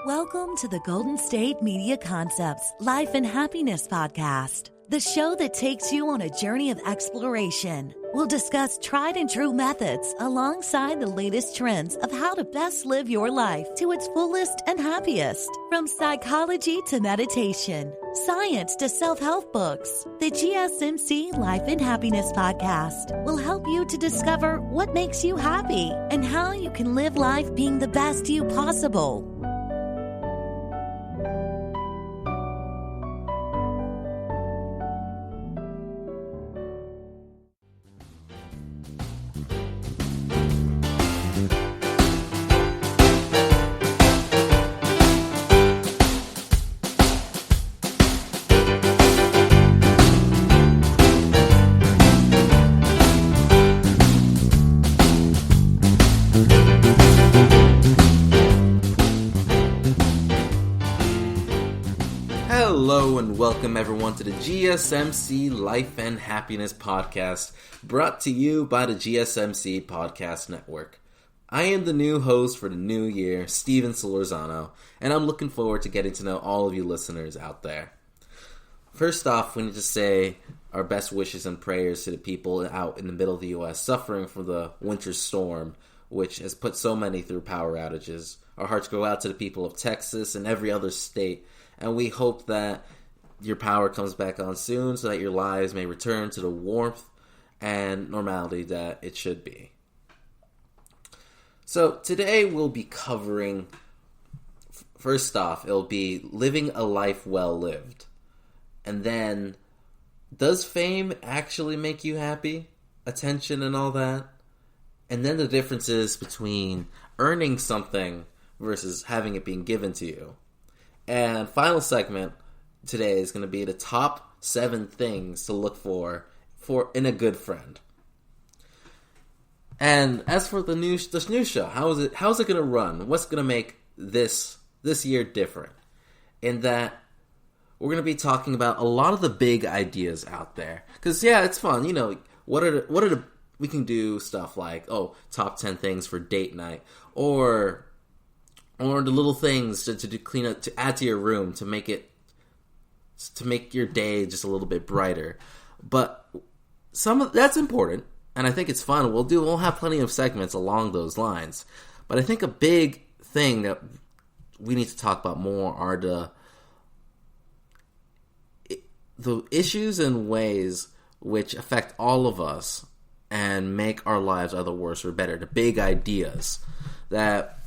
Welcome to the Golden State Media Concepts Life and Happiness Podcast, the show that takes you on a journey of exploration. We'll discuss tried and true methods alongside the latest trends of how to best live your life to its fullest and happiest. From psychology to meditation, science to self-help books, the GSMC Life and Happiness Podcast will help you to discover what makes you happy and how you can live life being the best you possible. Hello and welcome everyone to the GSMC Life and Happiness Podcast, brought to you by the GSMC Podcast Network. I am the new host for the new year, Steven Solorzano, and I'm looking forward to getting to know all of you listeners out there. First off, we need to say our best wishes and prayers to the people out in the middle of the U.S. suffering from the winter storm, which has put so many through power outages. Our hearts go out to the people of Texas and every other state, and we hope that your power comes back on soon so that your lives may return to the warmth and normality that it should be. So today we'll be covering, first off, it'll be living a life well lived. And then, does fame actually make you happy? Attention and all that? And then the differences between earning something versus having it being given to you. And final segment today is going to be the top 7 things to look for in a good friend. And as for this new show, how's it going to run? What's going to make this year different? In that we're going to be talking about a lot of the big ideas out there. Because yeah, it's fun. You know, we can do stuff like top 10 things for date night, or the little things to clean up, to add to your room, to make your day just a little bit brighter. But that's important, and I think it's fun. We'll have plenty of segments along those lines. But I think a big thing that we need to talk about more are the issues and ways which affect all of us and make our lives either worse or better. The big ideas that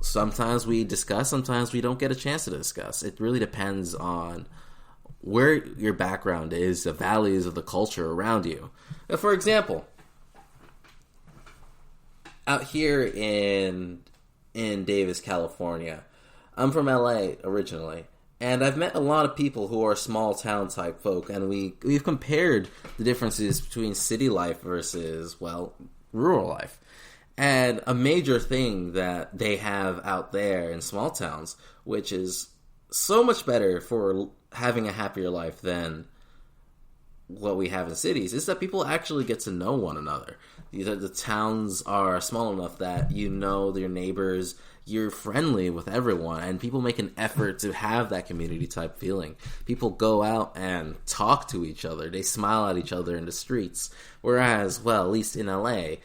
sometimes we discuss, sometimes we don't get a chance to discuss. It really depends on where your background is, the values of the culture around you. For example, out here in Davis, California, I'm from LA originally, and I've met a lot of people who are small town type folk, and we've compared the differences between city life versus, rural life. And a major thing that they have out there in small towns, which is so much better for having a happier life than what we have in cities, is that people actually get to know one another. The towns are small enough that you know your neighbors, you're friendly with everyone, and people make an effort to have that community type feeling. People go out and talk to each other. They smile at each other in the streets. Whereas, at least in LA,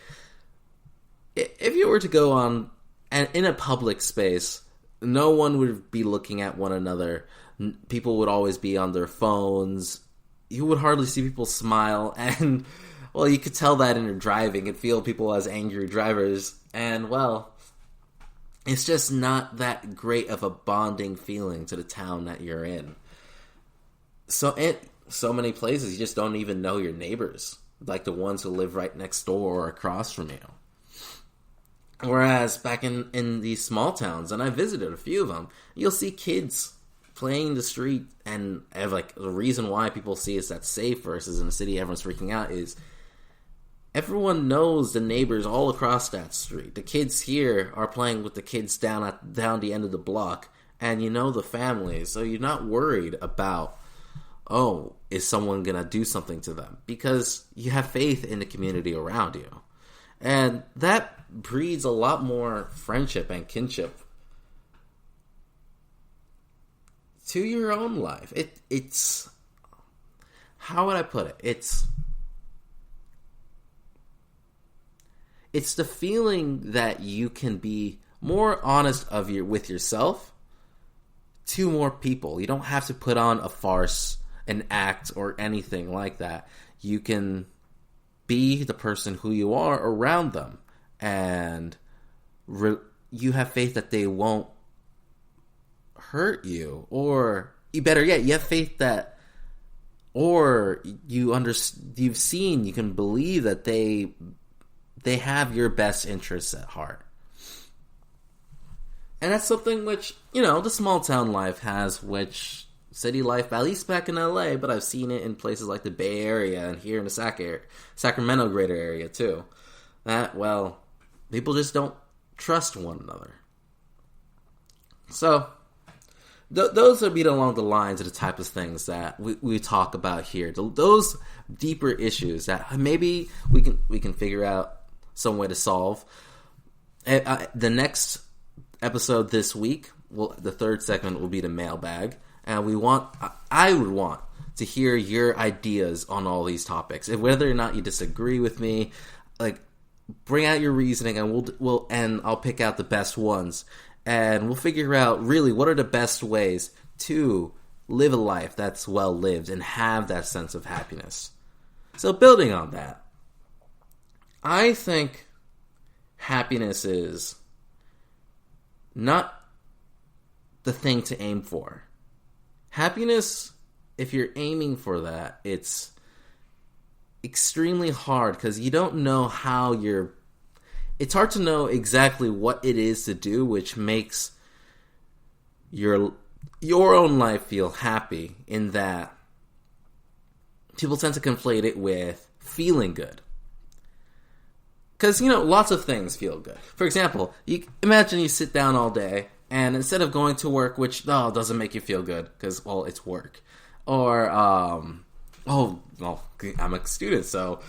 if you were to go on and in a public space, no one would be looking at one another. People would always be on their phones. You would hardly see people smile, and you could tell that in your driving and feel people as angry drivers. And it's just not that great of a bonding feeling to the town that you're in. So in so many places, you just don't even know your neighbors, like the ones who live right next door or across from you. Whereas back in these small towns, and I visited a few of them, you'll see kids playing the street, and the reason why people see it's that safe versus in the city everyone's freaking out is everyone knows the neighbors all across that street. The kids here are playing with the kids down the end of the block, and you know the families, so you're not worried about, is someone gonna do something to them? Because you have faith in the community around you. And that breeds a lot more friendship and kinship to your own life. It's how would I put it? It's the feeling that you can be more honest with yourself to more people. You don't have to put on a farce, an act, or anything like that. You can be the person who you are around them, and you have faith that they won't hurt you, or better yet, you have faith that, or you can believe that they have your best interests at heart. And that's something which, the small town life has, which city life, at least back in LA, but I've seen it in places like the Bay Area and here in the Sacramento greater area too. That, well, people just don't trust one another. So, those would be along the lines of the type of things that we talk about here. Those deeper issues that maybe we can figure out some way to solve. The next episode this week, the third segment will be the mailbag, and I would want to hear your ideas on all these topics. Whether or not you disagree with me, like, bring out your reasoning, and and I'll pick out the best ones, and we'll figure out really what are the best ways to live a life that's well lived and have that sense of happiness. So, building on that, I think happiness is not the thing to aim for. Happiness, if you're aiming for that, it's extremely hard because you don't know it's hard to know exactly what it is to do, which makes your own life feel happy, in that people tend to conflate it with feeling good. Because, lots of things feel good. For example, imagine you sit down all day, and instead of going to work, which, doesn't make you feel good, because, well, it's work. Or, I'm a student, so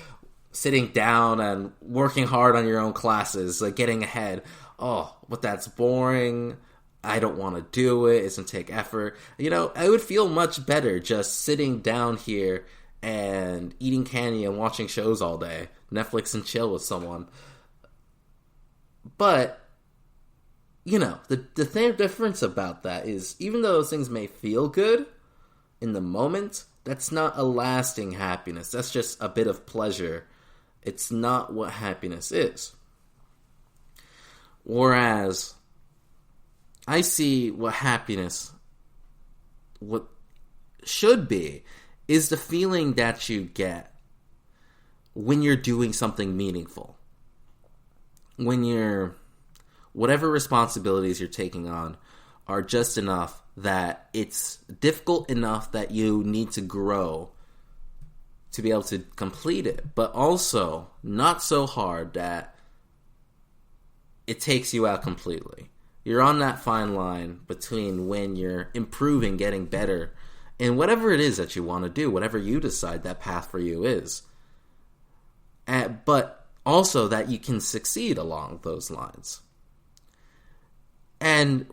sitting down and working hard on your own classes, like getting ahead. But that's boring. I don't want to do it. It's going to take effort. I would feel much better just sitting down here and eating candy and watching shows all day. Netflix and chill with someone. But, the difference about that is, even though those things may feel good in the moment, that's not a lasting happiness. That's just a bit of pleasure. It's not what happiness is. Whereas, I see what should be, is the feeling that you get when you're doing something meaningful. When whatever responsibilities you're taking on are just enough that it's difficult enough that you need to grow to be able to complete it, but also not so hard that it takes you out completely. You're on that fine line between when you're improving, getting better, and whatever it is that you want to do, whatever you decide that path for you is. But also that you can succeed along those lines. And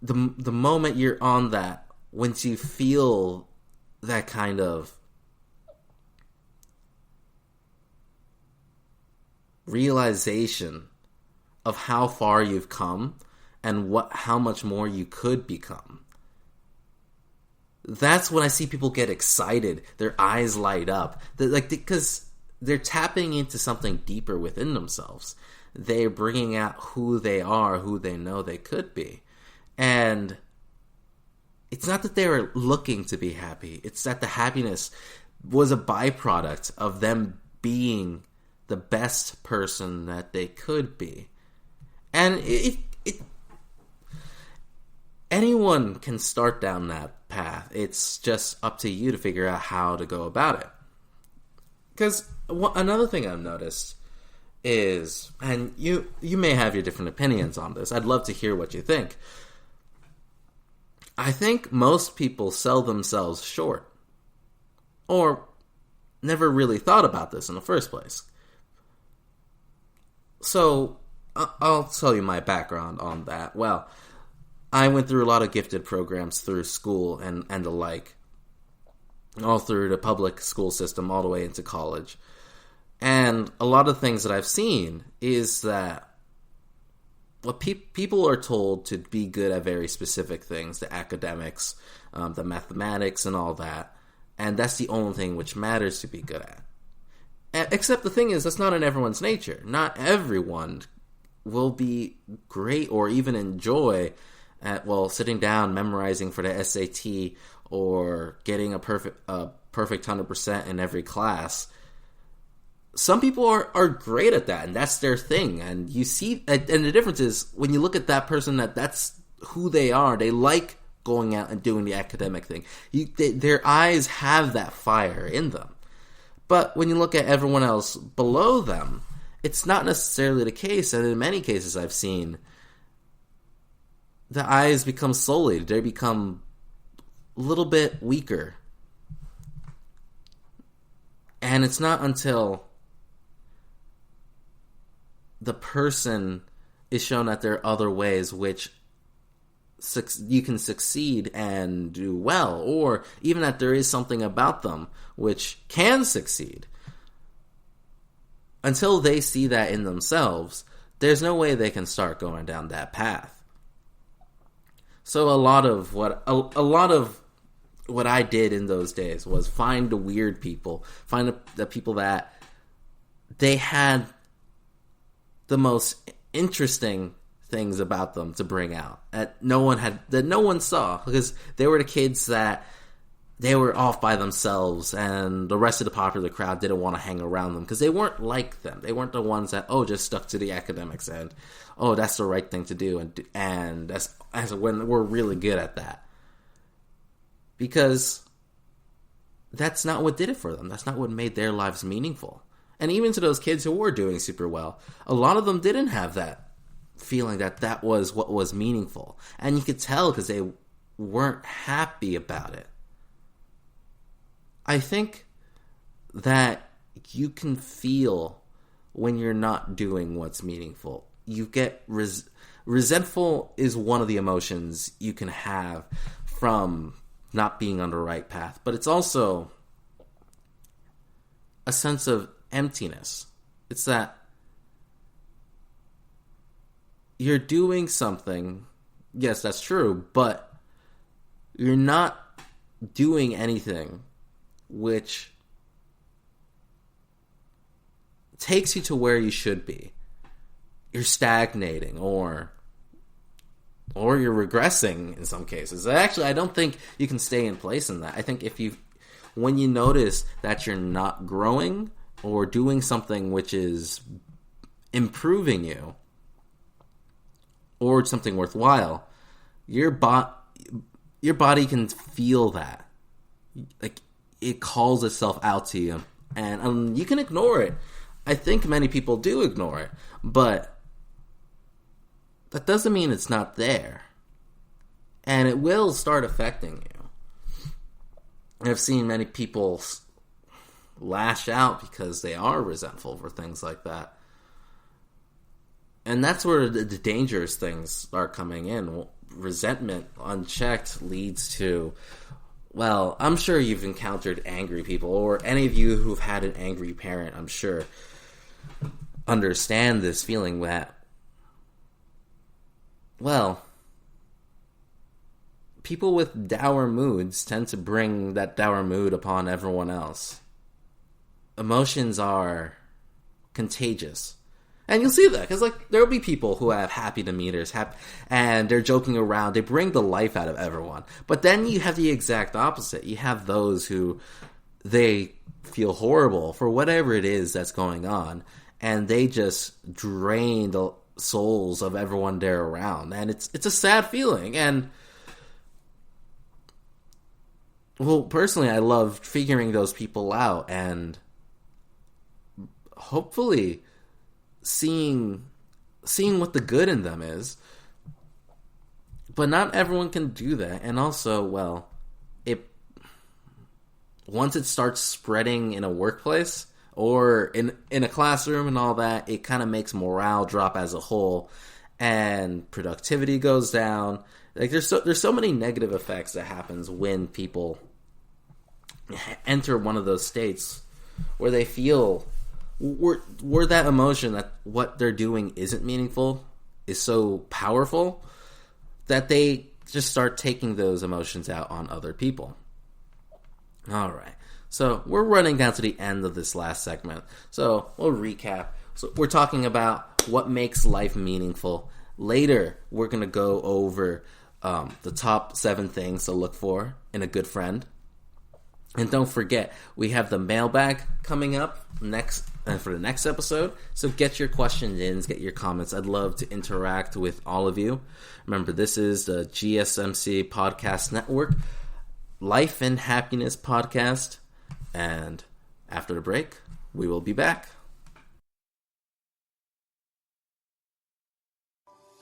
the moment you're on that, once you feel that kind of realization of how far you've come and how much more you could become, that's when I see people get excited. Their eyes light up. Because they're tapping into something deeper within themselves. They're bringing out who they are, who they know they could be. And it's not that they were looking to be happy. It's that the happiness was a byproduct of them being the best person that they could be. And anyone can start down that path. It's just up to you to figure out how to go about it. Because another thing I've noticed is, and you may have your different opinions on this, I'd love to hear what you think. I think most people sell themselves short, or never really thought about this in the first place. So, I'll tell you my background on that. Well, I went through a lot of gifted programs through school and the like, all through the public school system, all the way into college. And a lot of things that I've seen is that people are told to be good at very specific things, the academics, the mathematics, and all that. And that's the only thing which matters to be good at. Except the thing is, that's not in everyone's nature. Not everyone will be great or even enjoy at, sitting down, memorizing for the SAT, or getting a perfect 100% in every class. Some people are great at that, and that's their thing. And you see, and the difference is, when you look at that person, that's who they are. They like going out and doing the academic thing. Their eyes have that fire in them. But when you look at everyone else below them, it's not necessarily the case. And in many cases I've seen, the eyes become sullied. They become a little bit weaker. And it's not until the person is shown that there are other ways which you can succeed and do well, or even that there is something about them which can succeed. Until they see that in themselves, there's no way they can start going down that path. So a lot of what I did in those days was find the weird people, find the people that they had the most interesting things about them to bring out that no one saw, because they were the kids that they were off by themselves, and the rest of the popular crowd didn't want to hang around them because they weren't like them. They weren't the ones that just stuck to the academics and that's the right thing to do, and that's when we're really good at that, because that's not what did it for them. That's not what made their lives meaningful. And even to those kids who were doing super well, a lot of them didn't have that feeling that was what was meaningful. And you could tell because they weren't happy about it. I think that you can feel when you're not doing what's meaningful. You get resentful is one of the emotions you can have from not being on the right path. But it's also a sense of emptiness. It's that you're doing something, yes, that's true, but you're not doing anything which takes you to where you should be. You're stagnating, or you're regressing in some cases. Actually, I don't think you can stay in place in that. I think when you notice that you're not growing or doing something which is improving you, or something worthwhile, your body can feel that. Like, it calls itself out to you. And you can ignore it. I think many people do ignore it. But that doesn't mean it's not there. And it will start affecting you. I've seen many people lash out because they are resentful for things like that. And that's where the dangerous things start coming in. Resentment unchecked leads to, I'm sure you've encountered angry people, or any of you who've had an angry parent, I'm sure, understand this feeling that, people with dour moods tend to bring that dour mood upon everyone else. Emotions are contagious. And you'll see that, because there'll be people who have happy demeanors, and they're joking around. They bring the life out of everyone. But then you have the exact opposite. You have those who, they feel horrible for whatever it is that's going on, and they just drain the souls of everyone they're around. And it's a sad feeling. And, personally, I love figuring those people out, and hopefully seeing what the good in them is. But not everyone can do that. And also, once it starts spreading in a workplace or in a classroom and all that, it kind of makes morale drop as a whole. and productivity goes down. Like there's so many negative effects that happens when people enter one of those states where they feel where that emotion that what they're doing isn't meaningful is so powerful that they just start taking those emotions out on other people. All right. So we're running down to the end of this last segment. So we'll recap. So we're talking about what makes life meaningful. Later, we're going to go over the top 7 things to look for in a good friend. And don't forget, we have the mailbag coming up next for the next episode. So get your questions in, get your comments. I'd love to interact with all of you. Remember, this is the GSMC Podcast Network, Life and Happiness Podcast. And after the break, we will be back.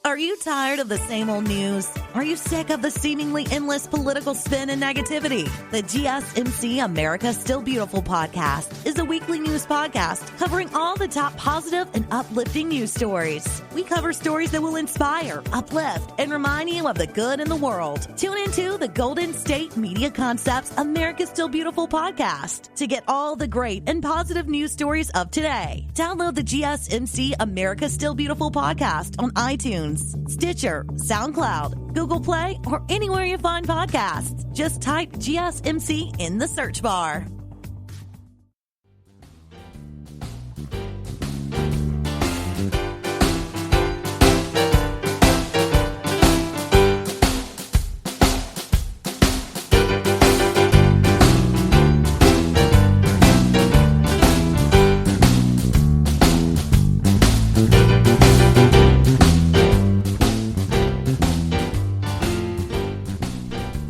Are you tired of the same old news? Are you sick of the seemingly endless political spin and negativity? The GSMC America Still Beautiful podcast is a weekly news podcast covering all the top positive and uplifting news stories. We cover stories that will inspire, uplift, and remind you of the good in the world. Tune into the Golden State Media Concepts America Still Beautiful podcast to get all the great and positive news stories of today. Download the GSMC America Still Beautiful podcast on iTunes, Stitcher, SoundCloud, Google Play, or anywhere you find podcasts. Just type GSMC in the search bar.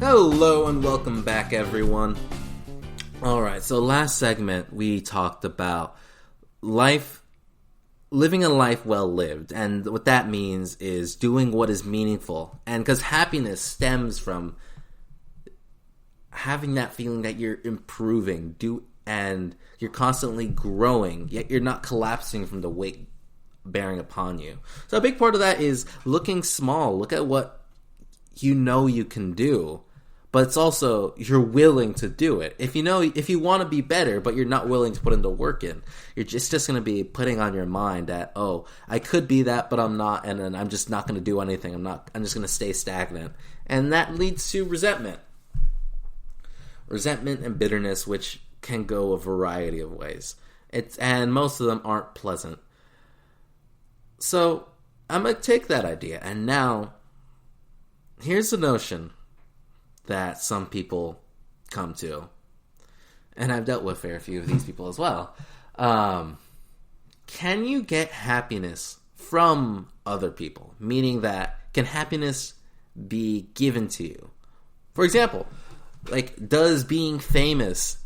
Hello and welcome back, everyone. Alright, so last segment we talked about living a life well lived, and what that means is doing what is meaningful. And because happiness stems from having that feeling that you're improving, and you're constantly growing, yet you're not collapsing from the weight bearing upon you. So a big part of that is looking small. Look at what you know you can do. But it's also, you're willing to do it. If you want to be better, but you're not willing to put in the work in, it's just going to be putting on your mind that, oh, I could be that, but I'm not, and then I'm just not going to do anything. I'm just going to stay stagnant. And that leads to resentment. Resentment and bitterness, which can go a variety of ways. And most of them aren't pleasant. So, I'm going to take that idea, and now, here's the notion that some people come to, and I've dealt with a fair few of these people as well. Can you get happiness from other people? Meaning that, can happiness be given to you? For example, like, does being famous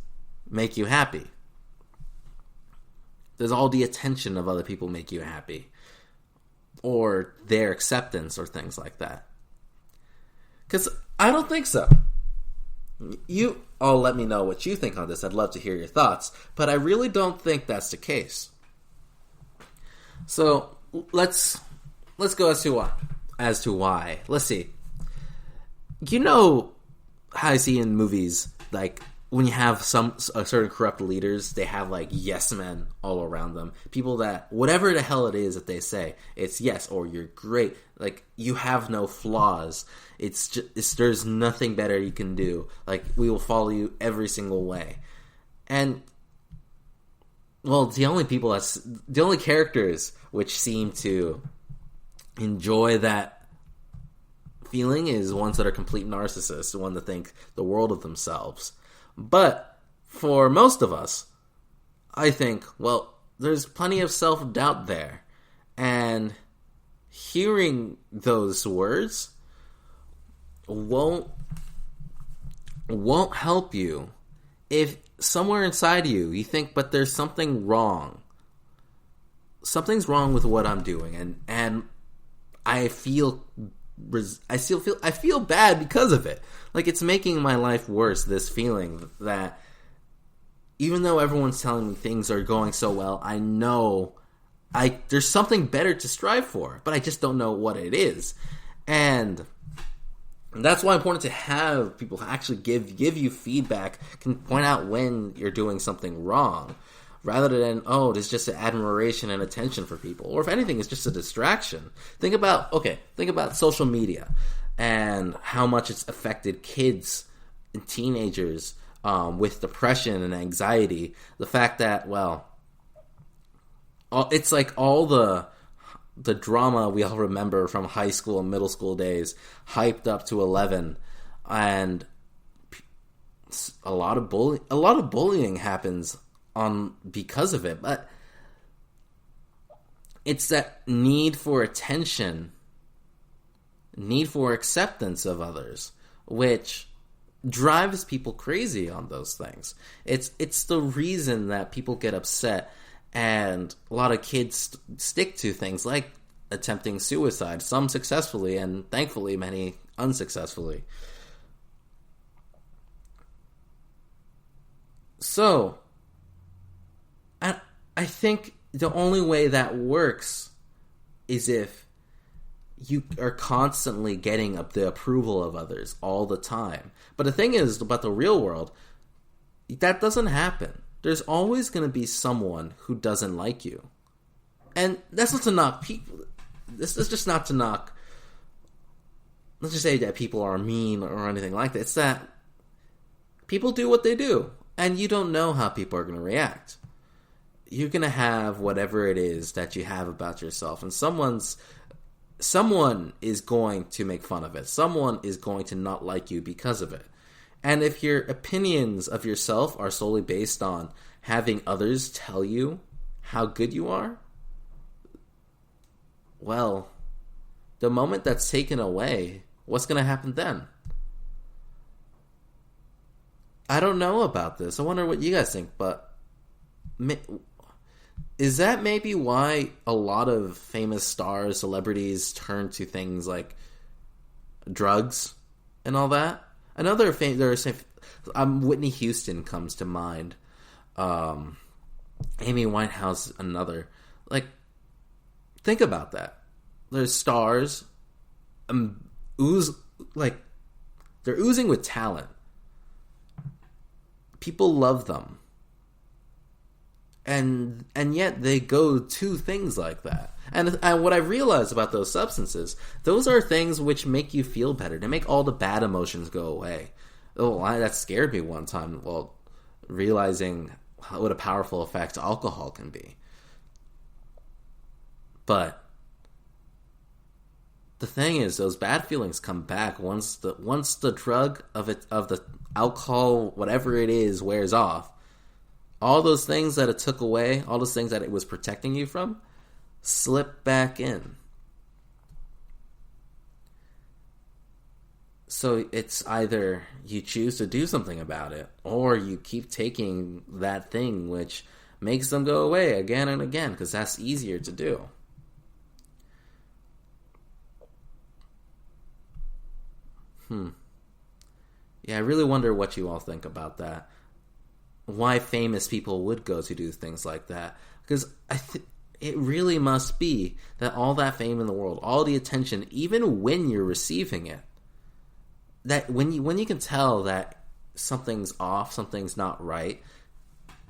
make you happy? Does all the attention of other people make you happy? Or their acceptance or things like that? Because I don't think so. You all let me know what you think on this. I'd love to hear your thoughts. But I really don't think that's the case. So let's go as to why. Let's see. You know how I see in movies, like, when you have certain corrupt leaders, they have, like, yes men all around them. People that, whatever the hell it is that they say, it's yes, or you're great. Like, you have no flaws. There's nothing better you can do. Like, we will follow you every single way. And, well, the only characters which seem to enjoy that feeling is ones that are complete narcissists, the one that think the world of themselves. But for most of us, I think, well, there's plenty of self-doubt there. And hearing those words won't help you if somewhere inside you think, but there's something wrong. Something's wrong with what I'm doing, and I feel bad because of it. Like, it's making my life worse, this feeling that even though everyone's telling me things are going so well, I know there's something better to strive for, but I just don't know what it is. And that's why it's important to have people actually give you feedback, can point out when you're doing something wrong, rather than, there's just an admiration and attention for people. Or if anything, it's just a distraction. Think about social media and how much it's affected kids and teenagers with depression and anxiety. The fact that, it's like all the drama we all remember from high school and middle school days, hyped up to 11, and a lot of bullying happens because of it. But it's that need for attention, need for acceptance of others, which drives people crazy on those things. It's the reason that people get upset. And a lot of kids stick to things like attempting suicide, some successfully, and thankfully many unsuccessfully. So, I think the only way that works is if you are constantly getting the approval of others all the time. But the thing is, about the real world, that doesn't happen. There's always going to be someone who doesn't like you. And that's not to knock people. This is just not to knock. Let's just say that people are mean or anything like that. It's that people do what they do. And you don't know how people are going to react. You're going to have whatever it is that you have about yourself. And someone is going to make fun of it. Someone is going to not like you because of it. And if your opinions of yourself are solely based on having others tell you how good you are, well, the moment that's taken away, what's going to happen then? I don't know about this. I wonder what you guys think, but is that maybe why a lot of famous stars, celebrities turn to things like drugs and all that? Another Whitney Houston comes to mind. Amy Winehouse, another. Like, think about that. There's stars, they're oozing with talent. People love them, and yet they go to things like that. And what I realized about those substances, those are things which make you feel better. They make all the bad emotions go away. That scared me one time. Well, realizing what a powerful effect alcohol can be. But the thing is, those bad feelings come back once the drug of the alcohol, whatever it is, wears off. All those things that it took away, all those things that it was protecting you from, slip back in. So it's either you choose to do something about it, or you keep taking that thing which makes them go away again and again, because that's easier to do. Yeah, I really wonder what you all think about that. Why famous people would go to do things like that. Because it really must be that all that fame in the world, all the attention, even when you're receiving it, that when you can tell that something's off, something's not right,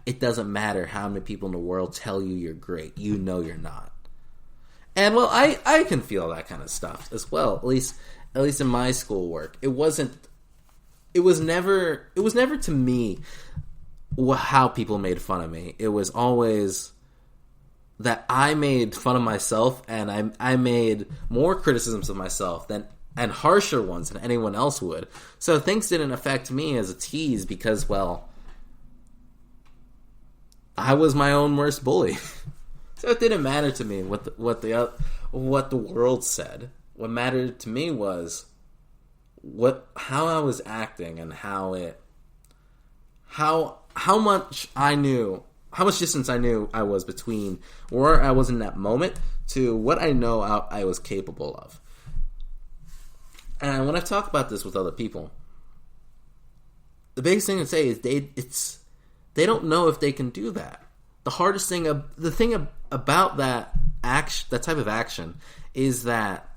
it doesn't matter how many people in the world tell you you're great. You know you're not. And well, I can feel that kind of stuff as well. At least in my schoolwork, it was never to me how people made fun of me. It was always that I made fun of myself, and I made more criticisms of myself and harsher ones than anyone else would. So things didn't affect me as a tease because, well, I was my own worst bully. So it didn't matter to me what the world said. What mattered to me was how I was acting and how much distance I knew I was between where I was in that moment to what I know I was capable of. And when I talk about this with other people, the biggest thing to say is they don't know if they can do that. the hardest thing, about that action, that type of action, is that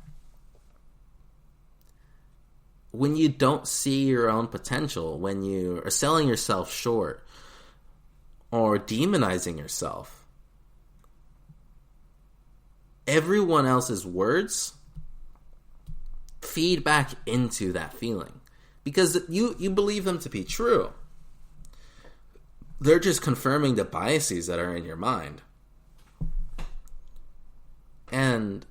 when you don't see your own potential, when you are selling yourself short or demonizing yourself, everyone else's words feed back into that feeling because you believe them to be true. They're just confirming the biases that are in your mind. And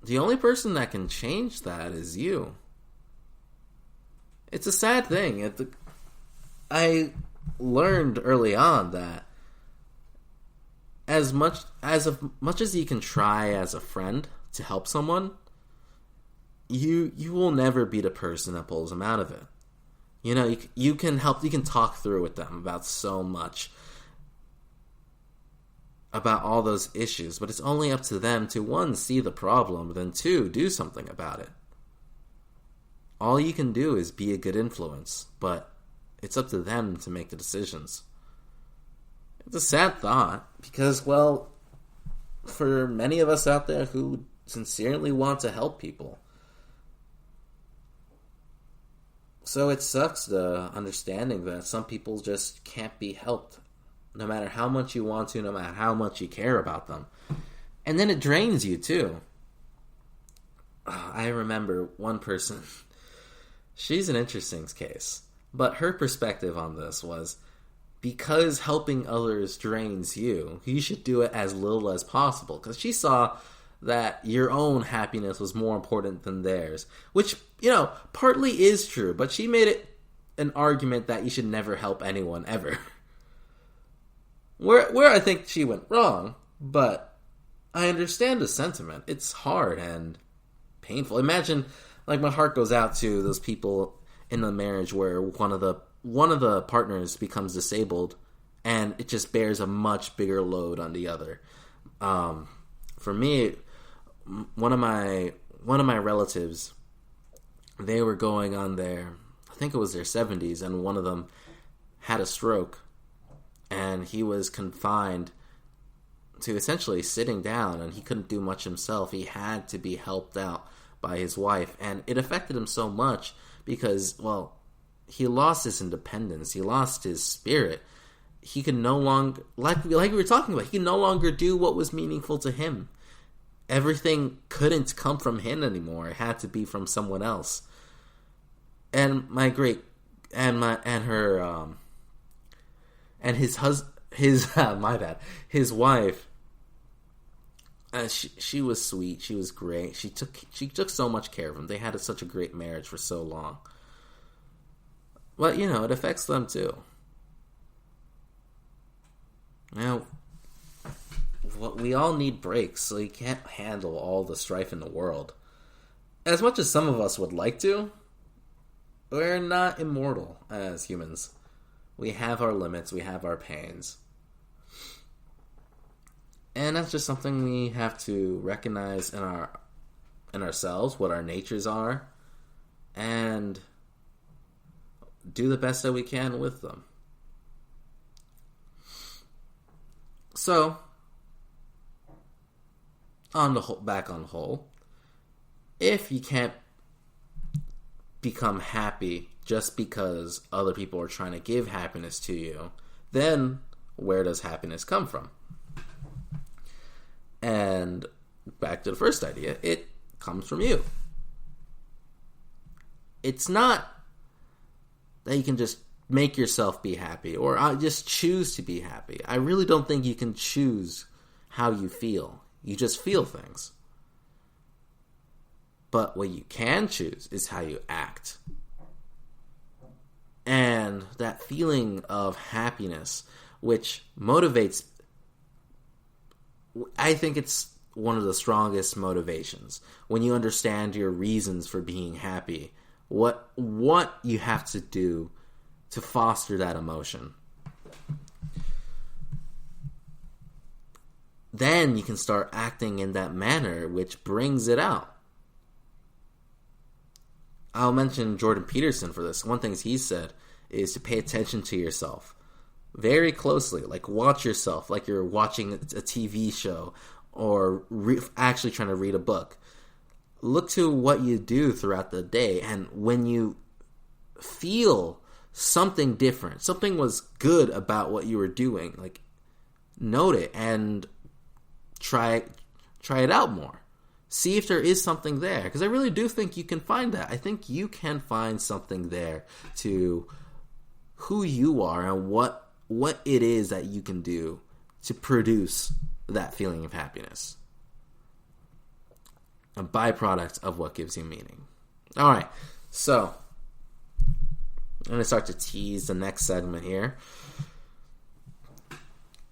the only person that can change that is you. It's a sad thing. I learned early on that as much as you can try as a friend to help someone, you will never be the person that pulls them out of it. You know, you can help, you can talk through with them about so much, about all those issues, but it's only up to them to, one, see the problem, then two, do something about it. All you can do is be a good influence, but it's up to them to make the decisions. It's a sad thought, because, well, for many of us out there who sincerely want to help people, so it sucks the understanding that some people just can't be helped, no matter how much you want to, no matter how much you care about them. And then it drains you, too. I remember one person, she's an interesting case, but her perspective on this was, because helping others drains you, you should do it as little as possible. Because she saw that your own happiness was more important than theirs. Which, you know, partly is true, but she made it an argument that you should never help anyone ever. Where I think she went wrong, but I understand the sentiment. It's hard and painful. Imagine, like, my heart goes out to those people in a marriage where one of the partners becomes disabled, and it just bears a much bigger load on the other. For me, one of my relatives, they were going on I think it was their 70s, and one of them had a stroke, and he was confined to essentially sitting down, and he couldn't do much himself. He had to be helped out by his wife, and it affected him so much because, well, he lost his independence. He lost his spirit. He could no longer, like we were talking about, he could no longer do what was meaningful to him. Everything couldn't come from him anymore. It had to be from someone else. And his wife, she was sweet. She was great. She took so much care of him. They had such a great marriage for so long. But, you know, it affects them too. Now, we all need breaks, so you can't handle all the strife in the world. As much as some of us would like to, we're not immortal as humans. We have our limits, we have our pains. And that's just something we have to recognize in ourselves, what our natures are, and do the best that we can with them. So, back on the whole, if you can't become happy just because other people are trying to give happiness to you, then where does happiness come from? And back to the first idea, it comes from you. It's not that you can just make yourself be happy or just choose to be happy. I really don't think you can choose how you feel. You just feel things. But what you can choose is how you act. And that feeling of happiness, which motivates, I think it's one of the strongest motivations. When you understand your reasons for being happy, what you have to do to foster that emotion. Then you can start acting in that manner, which brings it out. I'll mention Jordan Peterson for this. One thing he said is to pay attention to yourself. very closely. Like, watch yourself like you're watching a TV show or actually trying to read a book. Look to what you do throughout the day, and when you feel something different, something was good about what you were doing, like, note it and try it out more. See if there is something there, because I really do think you can find that. I think you can find something there to who you are and what it is that you can do to produce that feeling of happiness. A byproduct of what gives you meaning. All right, so I'm going to start to tease the next segment here.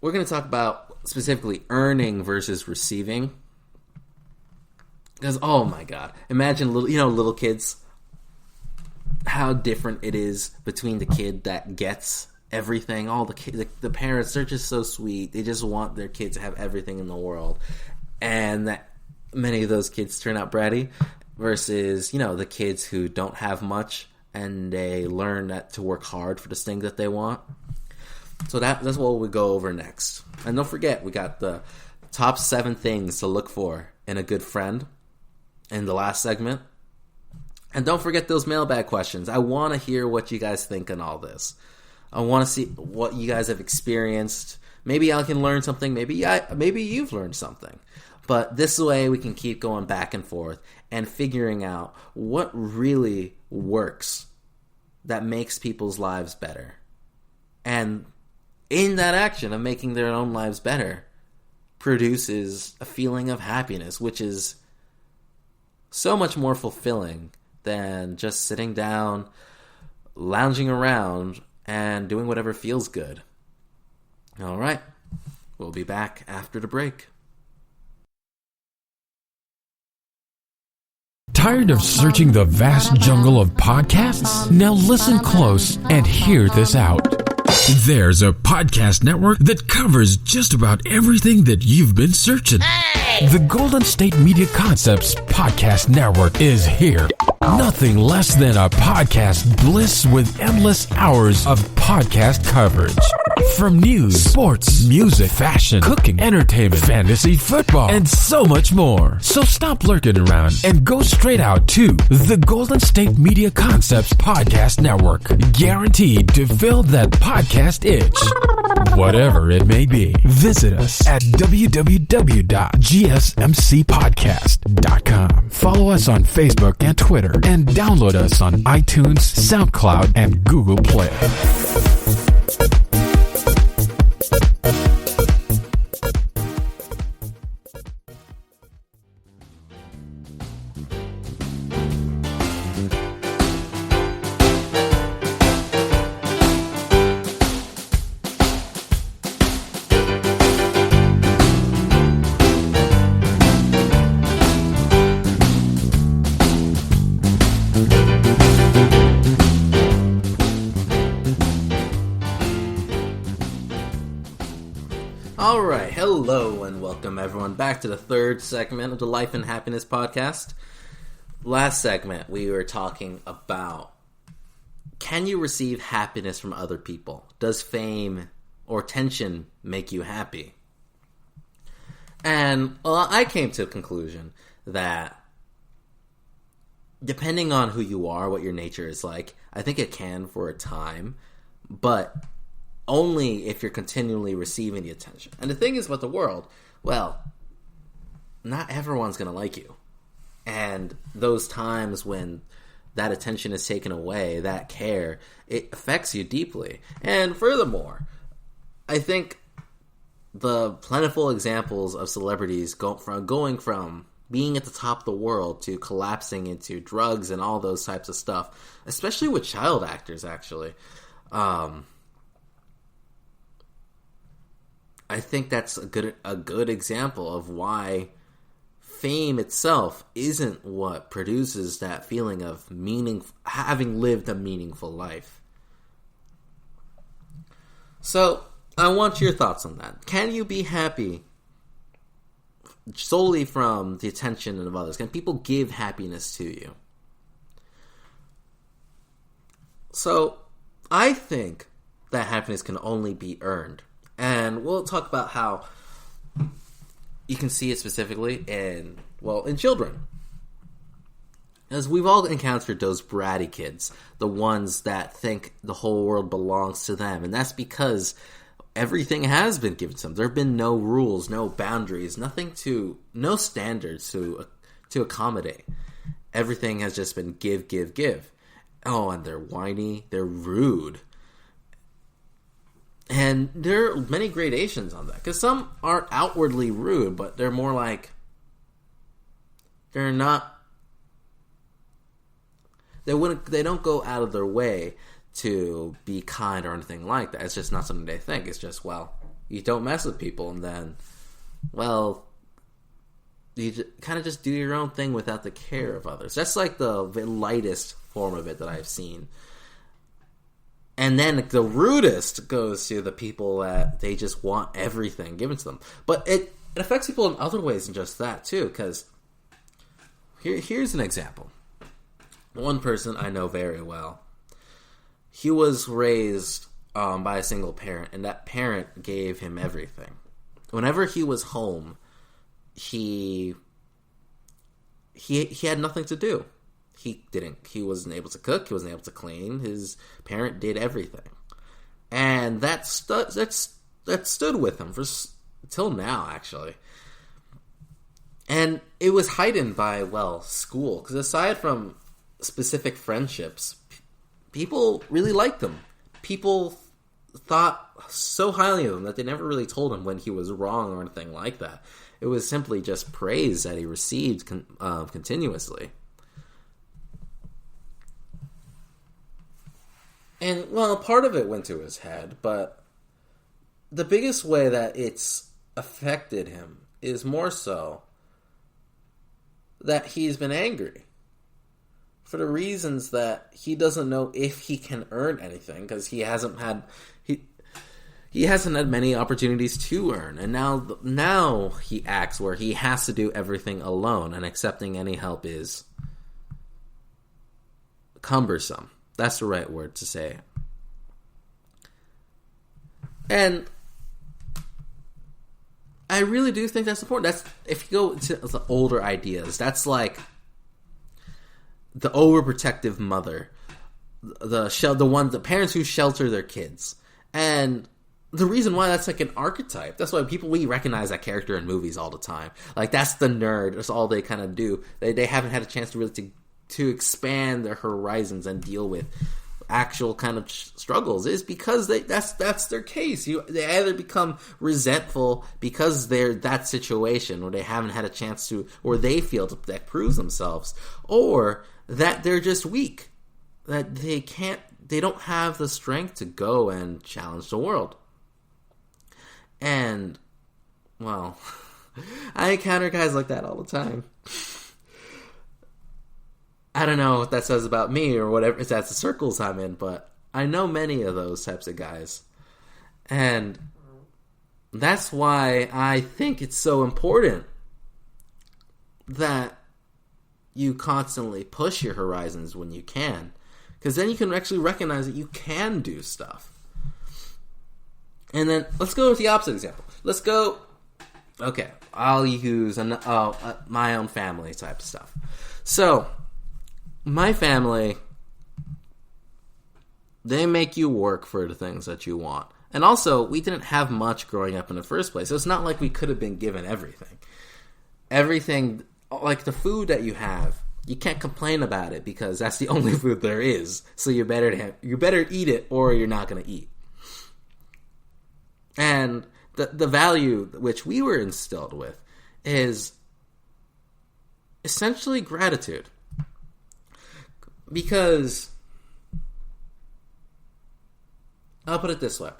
We're going to talk about specifically earning versus receiving. Because, oh my God, imagine little kids, how different it is between the kid that gets everything. All the parents, they're just so sweet. They just want their kids to have everything in the world. And that many of those kids turn out bratty versus, the kids who don't have much and they learn that to work hard for the things that they want. So that's what we go over next. And don't forget, we got the top 7 things to look for in a good friend in the last segment. And don't forget those mailbag questions. I want to hear what you guys think on all this. I want to see what you guys have experienced. Maybe I can learn something. Maybe you've learned something. But this way we can keep going back and forth and figuring out what really works that makes people's lives better. And in that action of making their own lives better produces a feeling of happiness, which is so much more fulfilling than just sitting down, lounging around, and doing whatever feels good. All right, we'll be back after the break. Tired of searching the vast jungle of podcasts? Now listen close and hear this out. There's a podcast network that covers just about everything that you've been searching. Hey! The Golden State Media Concepts Podcast Network is here. Nothing less than a podcast bliss with endless hours of podcast coverage. From news, sports, music, fashion, cooking, entertainment, fantasy, football, and so much more. So stop lurking around and go straight out to the Golden State Media Concepts Podcast Network. Guaranteed to fill that podcast itch. Whatever it may be. Visit us at www.gsmcpodcast.com. Follow us on Facebook and Twitter, and download us on iTunes, SoundCloud, and Google Play. Alright, hello and welcome everyone back to the third segment of the Life and Happiness podcast. Last segment we were talking about, can you receive happiness from other people? Does fame or attention make you happy? And I came to a conclusion that depending on who you are, what your nature is like, I think it can for a time, but only if you're continually receiving the attention. And the thing is with the world, well, not everyone's going to like you. And those times when that attention is taken away, that care, it affects you deeply. And furthermore, I think the plentiful examples of celebrities going from being at the top of the world to collapsing into drugs and all those types of stuff, especially with child actors, actually, I think that's a good example of why fame itself isn't what produces that feeling of having lived a meaningful life. So, I want your thoughts on that. Can you be happy solely from the attention of others? Can people give happiness to you? So, I think that happiness can only be earned. And we'll talk about how you can see it specifically in children. As we've all encountered those bratty kids, the ones that think the whole world belongs to them. And that's because everything has been given to them. There have been no rules, no boundaries, no standards to accommodate. Everything has just been give, give, give. Oh, and they're whiny, they're rude. And there are many gradations on that. Because some aren't outwardly rude, but they're more like... They're not... They don't go out of their way to be kind or anything like that. It's just not something they think. It's just, you don't mess with people, and then, you kind of just do your own thing without the care of others. That's like the lightest form of it that I've seen. And then the rudest goes to the people that they just want everything given to them. But it affects people in other ways than just that, too, because here's an example. One person I know very well, he was raised by a single parent, and that parent gave him everything. Whenever he was home, he had nothing to do. He wasn't able to cook, he wasn't able to clean. His parent did everything. And that stood with him till now, actually. And it was heightened by, school. Because aside from specific friendships, people really liked him. People thought so highly of him that they never really told him when he was wrong or anything like that. It was simply just praise that he received continuously. And, part of it went to his head, but the biggest way that it's affected him is more so that he's been angry. For the reasons that he doesn't know if he can earn anything, because he hasn't had many opportunities to earn, and now he acts where he has to do everything alone, and accepting any help is cumbersome. That's the right word to say. And I really do think that's important. That's, if you go to the older ideas, that's like the overprotective mother, the parents who shelter their kids. And the reason why that's like an archetype, that's why we recognize that character in movies all the time. Like, that's the nerd, that's all they kind of do. They haven't had a chance to really to expand their horizons and deal with actual kind of struggles, is because that's their case. They either become resentful because they're that situation, or they haven't had a chance to, or they feel that proves themselves, or that they're just weak, that they don't have the strength to go and challenge the world. And, I encounter guys like that all the time. I don't know what that says about me or whatever, if that's the circles I'm in, but I know many of those types of guys. And that's why I think it's so important that you constantly push your horizons when you can. Because then you can actually recognize that you can do stuff. And then, let's go with the opposite example. I'll use my own family type of stuff. So, my family, they make you work for the things that you want. And also, we didn't have much growing up in the first place. So it's not like we could have been given everything. Everything, like the food that you have, you can't complain about it because that's the only food there is. So you better eat it or you're not going to eat. And the value which we were instilled with is essentially gratitude. Because, I'll put it this way.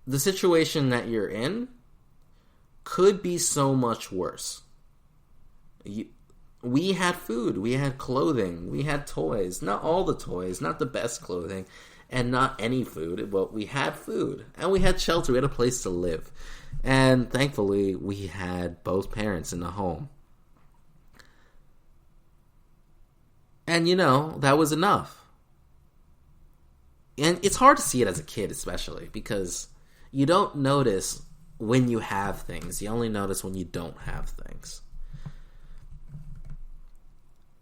The situation that you're in could be so much worse. We had food, we had clothing, we had toys. Not all the toys, not the best clothing, and not any food, but we had food. And we had shelter, we had a place to live. And thankfully, we had both parents in the home. And, that was enough. And it's hard to see it as a kid, especially, because you don't notice when you have things. You only notice when you don't have things.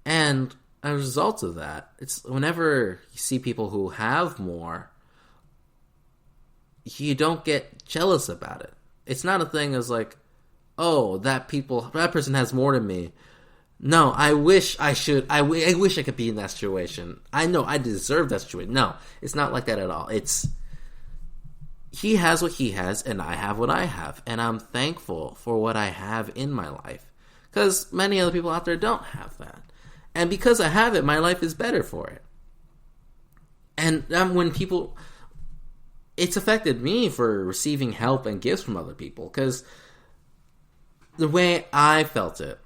And as a result of that, it's whenever you see people who have more, you don't get jealous about it. It's not a thing as like, oh, that person has more than me. No, I wish I wish I could be in that situation. I know I deserve that situation. No, it's not like that at all. It's, he has what he has, and I have what I have. And I'm thankful for what I have in my life. Because many other people out there don't have that. And because I have it, my life is better for it. And when people... It's affected me for receiving help and gifts from other people. Because the way I felt it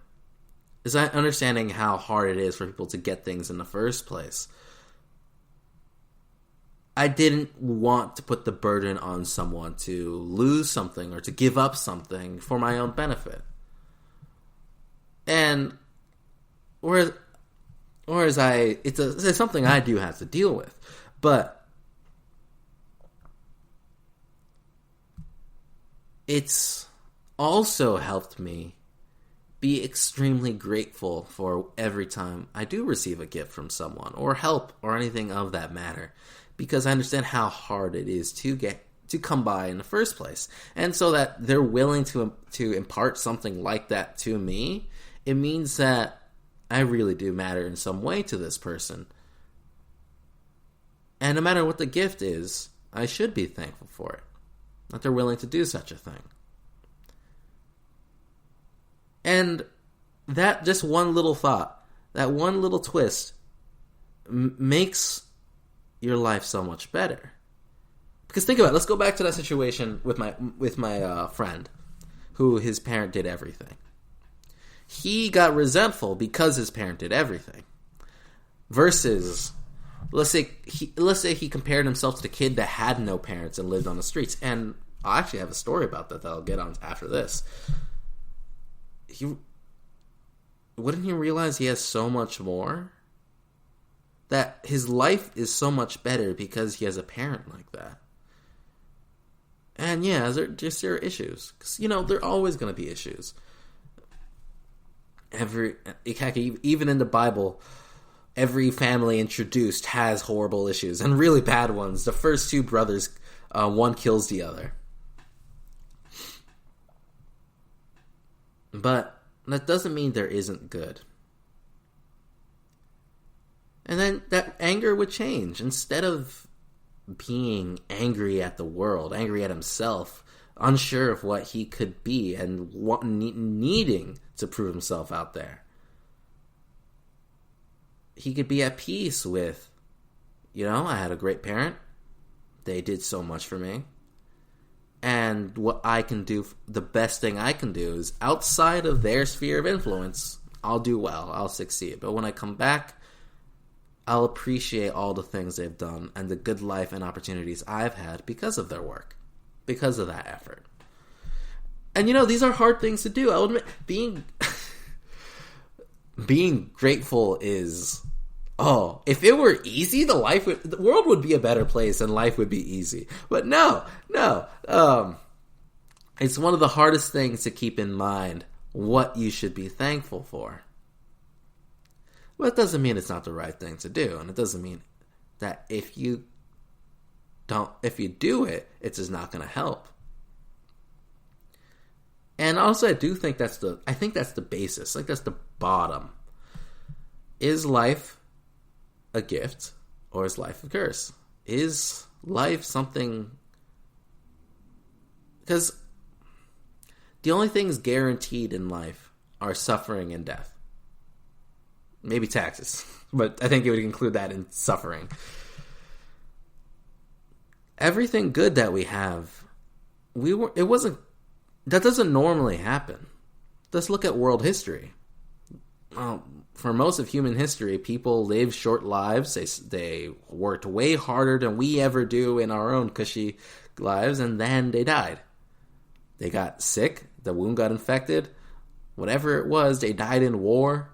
is understanding how hard it is for people to get things in the first place. I didn't want to put the burden on someone to lose something or to give up something for my own benefit. And whereas it's something I do have to deal with, but it's also helped me be extremely grateful for every time I do receive a gift from someone or help or anything of that matter, because I understand how hard it is to come by in the first place. And so that they're willing to impart something like that to me, it means that I really do matter in some way to this person. And no matter what the gift is, I should be thankful for it, that they're willing to do such a thing. And that just one little thought, that one little twist makes your life so much better. Because think about it. Let's go back to that situation with my friend, who his parent did everything. He got resentful because his parent did everything. Versus, let's say he compared himself to the kid that had no parents and lived on the streets. And I actually have a story about that I'll get on after this. Wouldn't he realize he has so much more? That his life is so much better because he has a parent like that. And yeah, there are issues. Because, there are always going to be issues. Even in the Bible, every family introduced has horrible issues. And really bad ones. The first two brothers, one kills the other. But that doesn't mean there isn't good. And then that anger would change. Instead of being angry at the world, angry at himself, unsure of what he could be, and needing to prove himself out there, he could be at peace with, I had a great parent. They did so much for me. And what I can do, the best thing I can do is outside of their sphere of influence, I'll do well, I'll succeed. But when I come back, I'll appreciate all the things they've done and the good life and opportunities I've had because of their work, because of that effort. And these are hard things to do. I'll admit, being grateful is, if it were easy, the world would be a better place and life would be easy. But no. It's one of the hardest things to keep in mind what you should be thankful for. Well, it doesn't mean it's not the right thing to do, and it doesn't mean that if you do it, it's just not going to help. And also, I think that's the basis. Like, that's the bottom. Is life a gift, or is life a curse? Is life something? Because the only things guaranteed in life are suffering and death. Maybe taxes, but I think it would include that in suffering. Everything good that we have, that doesn't normally happen. Let's look at world history. Well, for most of human history, people lived short lives. They worked way harder than we ever do in our own cushy lives, and then they died. They got sick, the wound got infected, whatever it was, they died in war.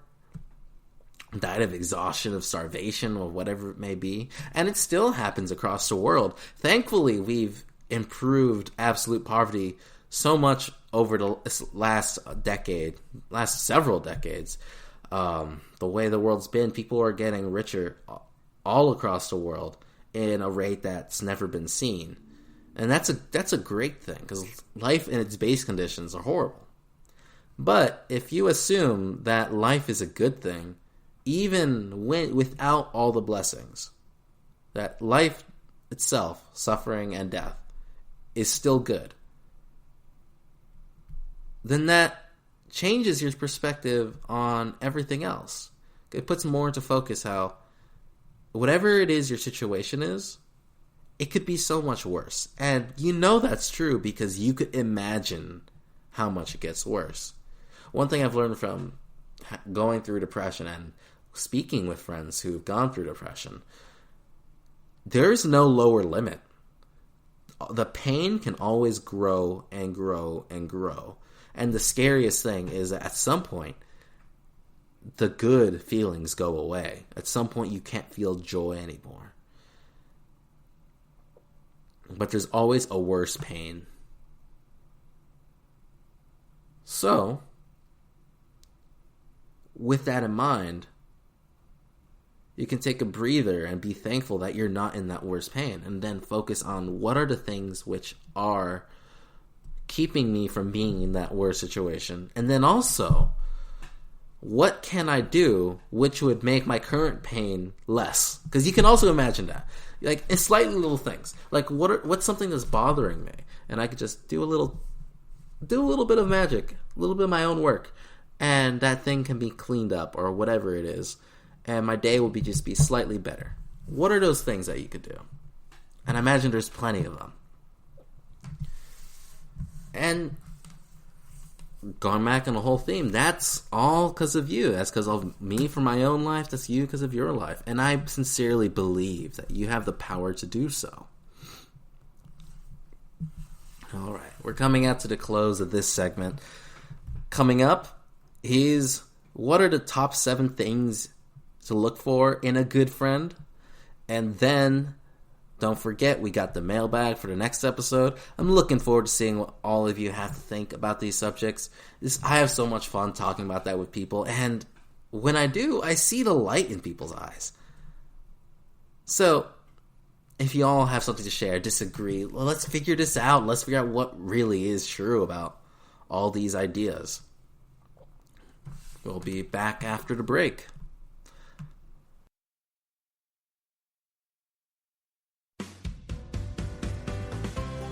died of exhaustion, of starvation, or whatever it may be. And it still happens across the world. Thankfully, we've improved absolute poverty so much over the last several decades. The way the world's been, people are getting richer all across the world in a rate that's never been seen. And that's a great thing, because life in its base conditions are horrible. But if you assume that life is a good thing, even without all the blessings, that life itself, suffering and death, is still good, then that changes your perspective on everything else. It puts more into focus how whatever it is your situation is, it could be so much worse. And you know that's true because you could imagine how much it gets worse. One thing I've learned from going through depression and speaking with friends who've gone through depression, there's no lower limit. The pain can always grow and grow and grow. And the scariest thing is that at some point, the good feelings go away. At some point, you can't feel joy anymore. But there's always a worse pain. So, with that in mind, you can take a breather and be thankful that you're not in that worst pain, and then focus on what are the things which are keeping me from being in that worst situation. And then also, what can I do which would make my current pain less? Because you can also imagine that. Like, it's slightly little things. Like, what's something that's bothering me? And I could just do a little bit of magic, a little bit of my own work, and that thing can be cleaned up, or whatever it is. And my day will be slightly better. What are those things that you could do? And I imagine there's plenty of them. And going back on the whole theme, that's all because of you. That's because of me for my own life. That's you because of your life. And I sincerely believe that you have the power to do so. All right, we're coming out to the close of this segment. Coming up is, what are the top 7 things to look for in a good friend? And then, don't forget, we got the mailbag for the next episode. I'm looking forward to seeing what all of you have to think about these subjects. I have so much fun talking about that with people, and when I do, I see the light in people's eyes. So, if you all have something to share, disagree, well, let's figure this out. Let's figure out what really is true about all these ideas. We'll be back after the break.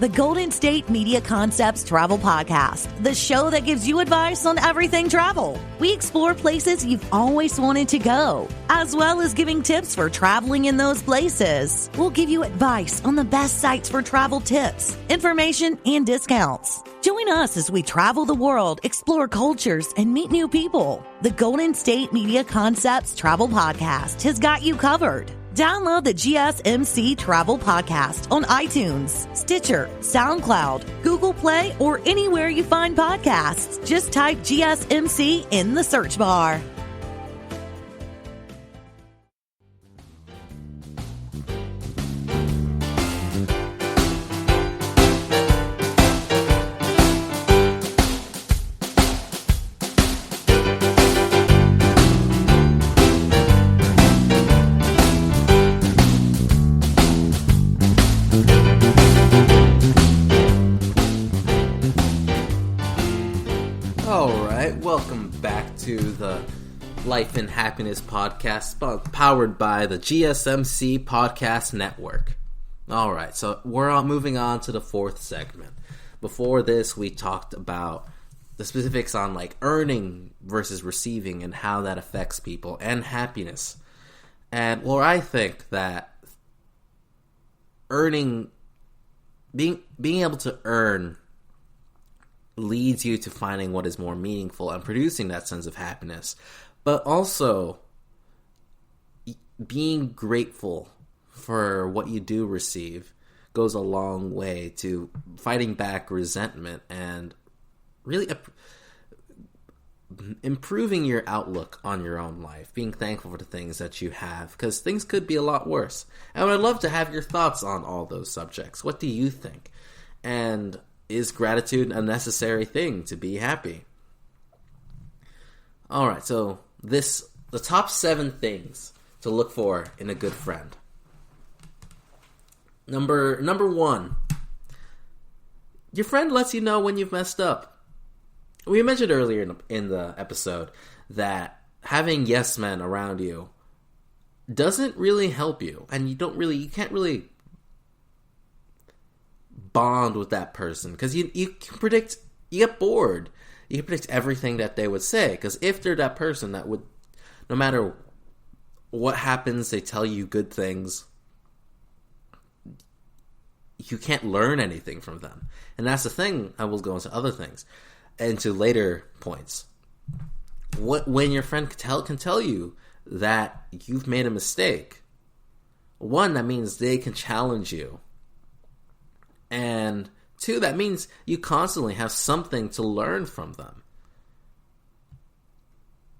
The Golden State Media Concepts Travel Podcast, the show that gives you advice on everything travel. We explore places you've always wanted to go, as well as giving tips for traveling in those places. We'll give you advice on the best sites for travel tips, information, and discounts. Join us as we travel the world, explore cultures, and meet new people. The Golden State Media Concepts Travel Podcast has got you covered. Download the GSMC Travel Podcast on iTunes, Stitcher, SoundCloud, Google Play, or anywhere you find podcasts. Just type GSMC in the search bar. To the Life and Happiness podcast, powered by the GSMC Podcast Network. Alright, so we're moving on to the 4th segment. Before this, we talked about the specifics on like earning versus receiving and how that affects people, and happiness. And well, I think that being able to earn leads you to finding what is more meaningful and producing that sense of happiness. But also, being grateful for what you do receive goes a long way to fighting back resentment and really improving your outlook on your own life, being thankful for the things that you have, because things could be a lot worse. And I'd love to have your thoughts on all those subjects. What do you think? And is gratitude a necessary thing to be happy? Alright, so the top 7 things to look for in a good friend. Number 1, your friend lets you know when you've messed up. We mentioned earlier in the episode that having yes men around you doesn't really help you, and you can't really bond with that person, because you get bored. You can predict everything that they would say, because if they're that person that would, no matter what happens, they tell you good things, you can't learn anything from them. And that's the thing. I will go into other things, into later points. When your friend can tell you that you've made a mistake, 1, that means they can challenge you. And 2, that means you constantly have something to learn from them.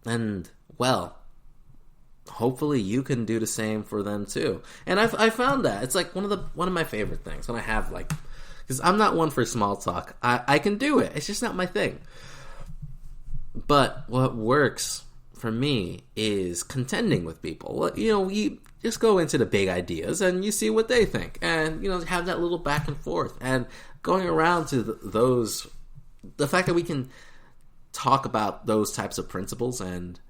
And, well, hopefully you can do the same for them too. And I found that it's like one of my favorite things when I have, like, because I'm not one for small talk. I can do it. It's just not my thing. But what works for me is contending with people. Well, you just go into the big ideas and you see what they think, and have that little back and forth, and going around to the fact that we can talk about those types of principles and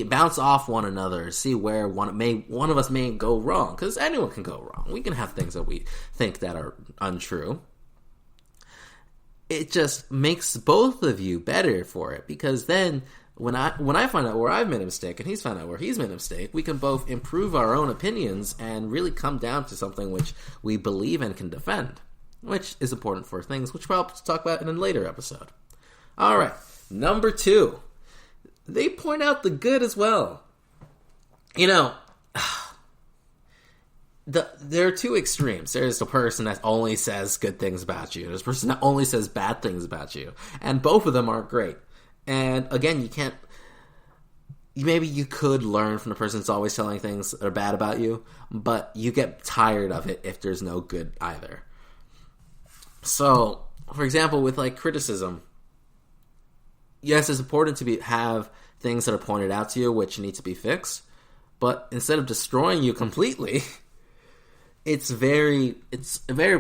bounce off one another, see where one of us may go wrong, because anyone can go wrong. We can have things that we think that are untrue. It just makes both of you better for it, because then when I find out where I've made a mistake and he's found out where he's made a mistake, we can both improve our own opinions and really come down to something which we believe and can defend, which is important for things which we'll talk about in a later episode. Alright, number 2. They point out the good as well. There are 2 extremes. There's the person that only says good things about you. There's the person that only says bad things about you. And both of them are great. And again, maybe you could learn from the person that's always telling things that are bad about you, but you get tired of it if there's no good either. So, for example, with like criticism, yes, it's important to have things that are pointed out to you which need to be fixed, but instead of destroying you completely, it's very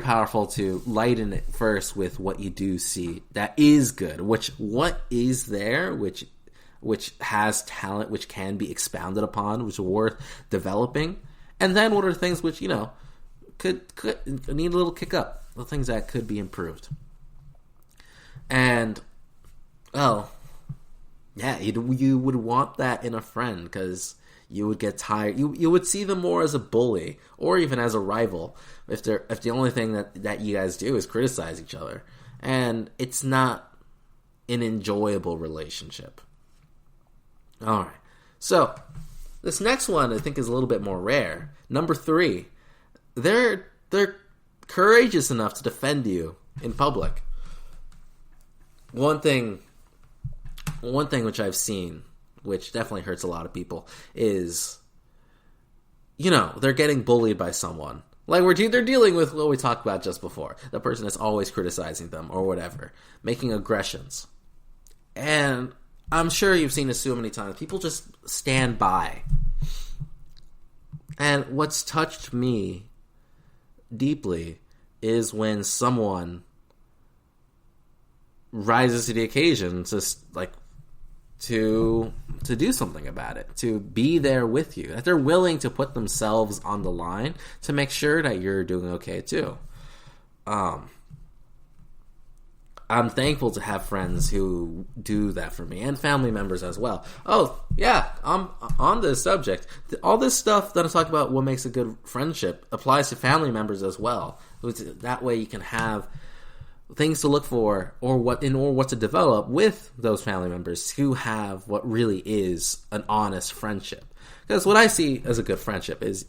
powerful to lighten it first with what you do see that is good, what is there, which has talent, which can be expounded upon, which is worth developing, and then what are things which could need a little kick up, the things that could be improved. And yeah, you would want that in a friend, because you would get tired. You would see them more as a bully or even as a rival if the only thing that you guys do is criticize each other, and it's not an enjoyable relationship. All right, so this next one I think is a little bit more rare. Number 3, they're courageous enough to defend you in public. One thing which I've seen, which definitely hurts a lot of people, is, they're getting bullied by someone. Like, they're dealing with what we talked about just before. The person that's always criticizing them or whatever, making aggressions. And I'm sure you've seen this so many times. People just stand by. And what's touched me deeply is when someone rises to the occasion to do something about it, to be there with you, that they're willing to put themselves on the line to make sure that you're doing okay too. I'm thankful to have friends who do that for me, and family members as well. Oh, yeah, on this subject. All this stuff that I talk about, what makes a good friendship, applies to family members as well. That way you can have things to look for, or what to develop with those family members who have what really is an honest friendship. Because what I see as a good friendship is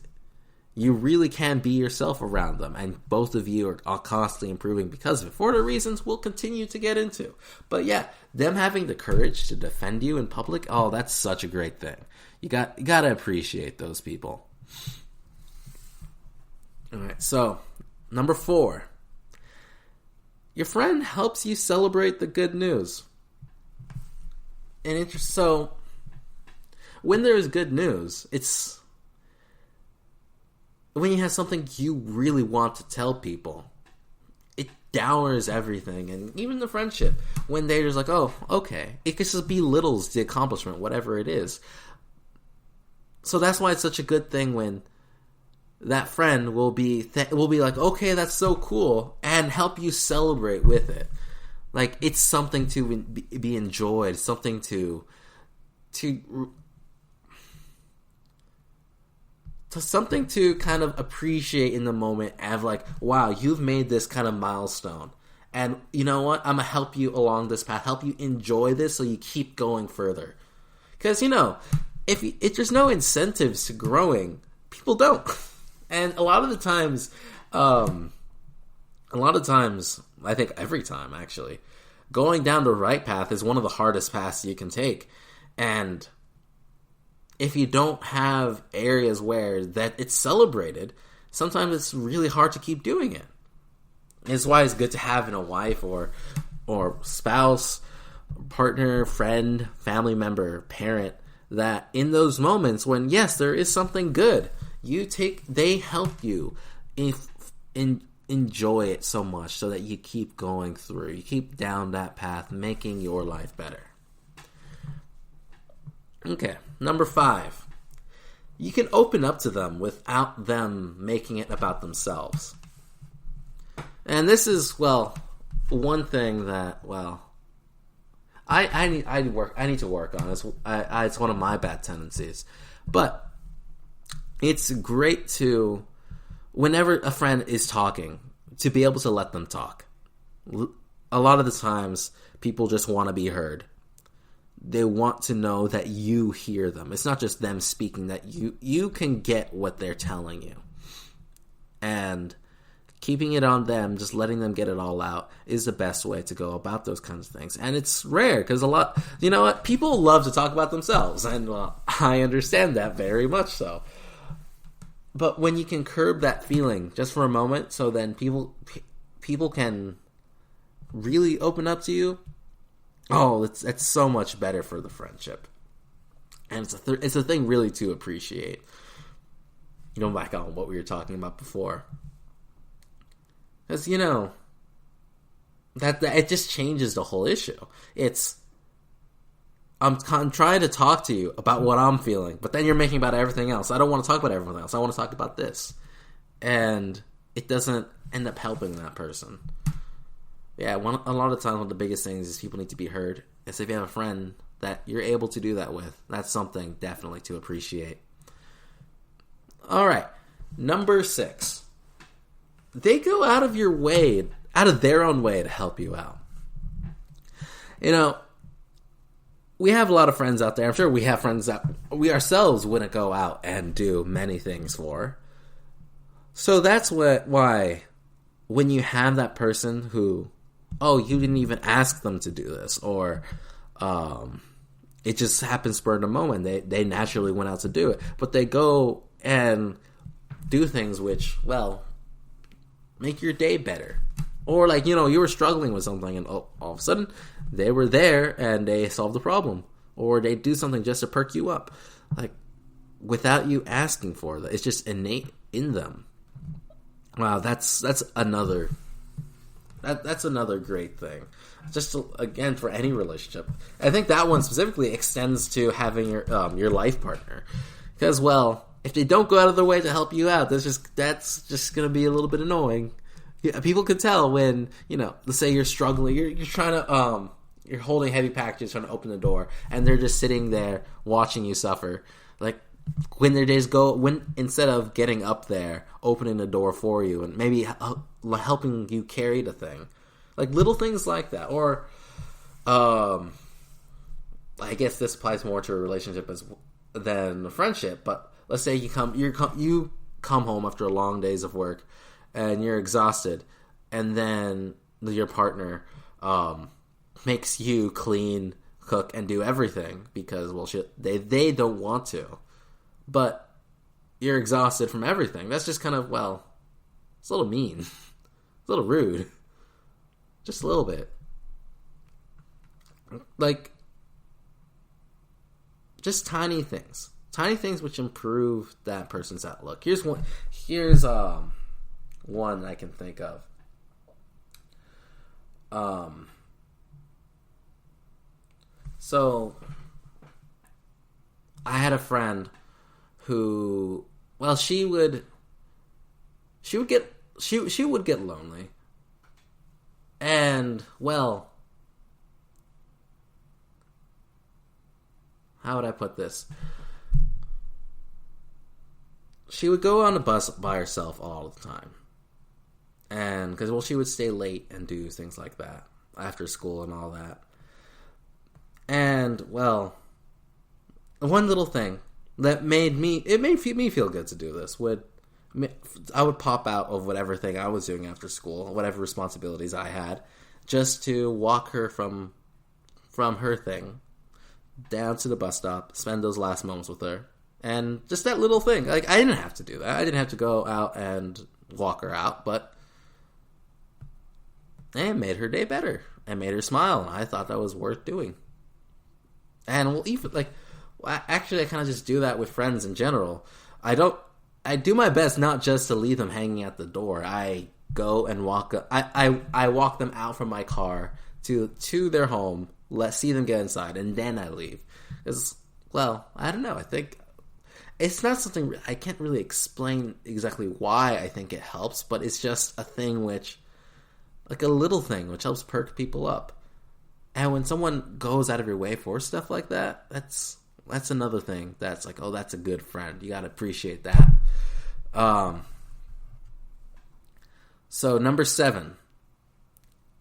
you really can be yourself around them, and both of you are constantly improving because of it, for the reasons we'll continue to get into. But yeah, them having the courage to defend you in public, oh, that's such a great thing. You gotta appreciate those people. Alright, so, number 4. Your friend helps you celebrate the good news. And so, when there's good news, it's when you have something you really want to tell people, it dowers everything, and even the friendship. When they're just like, oh, okay. It just belittles the accomplishment, whatever it is. So that's why it's such a good thing when that friend will be like, okay, that's so cool, and help you celebrate with it. Like, it's something to be enjoyed, something to something to kind of appreciate in the moment of like, wow, you've made this kind of milestone. And you know what? I'm going to help you along this path, help you enjoy this so you keep going further. Because, if there's no incentives to growing, people don't. And a lot of times, I think every time actually, going down the right path is one of the hardest paths you can take. And if you don't have areas where that it's celebrated, sometimes it's really hard to keep doing it. It's why it's good to have in a wife or spouse, partner, friend, family member, parent, that in those moments when, yes, there is something good, they help you enjoy it so much so that you keep going through. You keep down that path, making your life better. Okay, number 5. You can open up to them without them making it about themselves. And this is, one thing that, I need to work on. It's one of my bad tendencies. But it's great to, whenever a friend is talking, to be able to let them talk. A lot of the times, people just want to be heard. They want to know that you hear them. It's not just them speaking, that you can get what they're telling you. And keeping it on them, just letting them get it all out, is the best way to go about those kinds of things. And it's rare, because people love to talk about themselves, and I understand that very much so. But when you can curb that feeling just for a moment, so then people can really open up to you, it's so much better for the friendship. And it's a thing really to appreciate. Going back on what we were talking about before. Because, that it just changes the whole issue. I'm trying to talk to you about what I'm feeling, but then you're making about everything else. I don't want to talk about everything else. I want to talk about this. And it doesn't end up helping that person. Yeah, a lot of times one of the biggest things is people need to be heard. And so if you have a friend that you're able to do that with, that's something definitely to appreciate. All right, number 6. They go out of their own way to help you out. We have a lot of friends out there. I'm sure we have friends that we ourselves wouldn't go out and do many things for. So that's why when you have that person who, you didn't even ask them to do this, or it just happened spur of the moment. They naturally went out to do it, but they go and do things which, make your day better. Or you were struggling with something, and all of a sudden they were there and they solved the problem. Or they do something just to perk you up, without you asking for that. It's just innate in them. Wow, that's another great thing. Just again, for any relationship, I think that one specifically extends to having your life partner, because if they don't go out of their way to help you out, that's just gonna be a little bit annoying. Yeah, people can tell when let's say you're struggling, you're trying to you're holding heavy packages, trying to open the door, and they're just sitting there watching you suffer. When their days go, instead of getting up there, opening the door for you, and maybe helping you carry the thing, little things like that. Or, I guess this applies more to a relationship than a friendship. But let's say you come come home after long days of work and you're exhausted, and then your partner makes you clean, cook, and do everything because, well, they don't want to. But you're exhausted from everything. That's just kind of, well, it's a little mean. It's a little rude. Just a little bit. Like, just tiny things. Tiny things which improve that person's outlook. Here's one I can think of. So I had a friend who, well, she would get lonely. And, well, how would I put this? She would go on a bus by herself all the time. And, because, well, she would stay late and do things like that after school and all that. And, well, one little thing that made me feel good to do this I would pop out of whatever thing I was doing after school, whatever responsibilities I had, just to walk her from her thing down to the bus stop, spend those last moments with her. And just that little thing. Like, I didn't have to do that. I didn't have to go out and walk her out, but it made her day better. It made her smile, and I thought that was worth doing. And, well, even, like, actually, I kind of just do that with friends in general. I do my best not just to leave them hanging at the door. I go and walk them out from my car to their home, see them get inside, and then I leave. Because, well, I don't know. I think it's not something I can't really explain exactly why I think it helps, but it's just a thing which, like a little thing which helps perk people up. And when someone goes out of your way for stuff like that, that's another thing that's like, oh, that's a good friend. You gotta appreciate that. So number 7,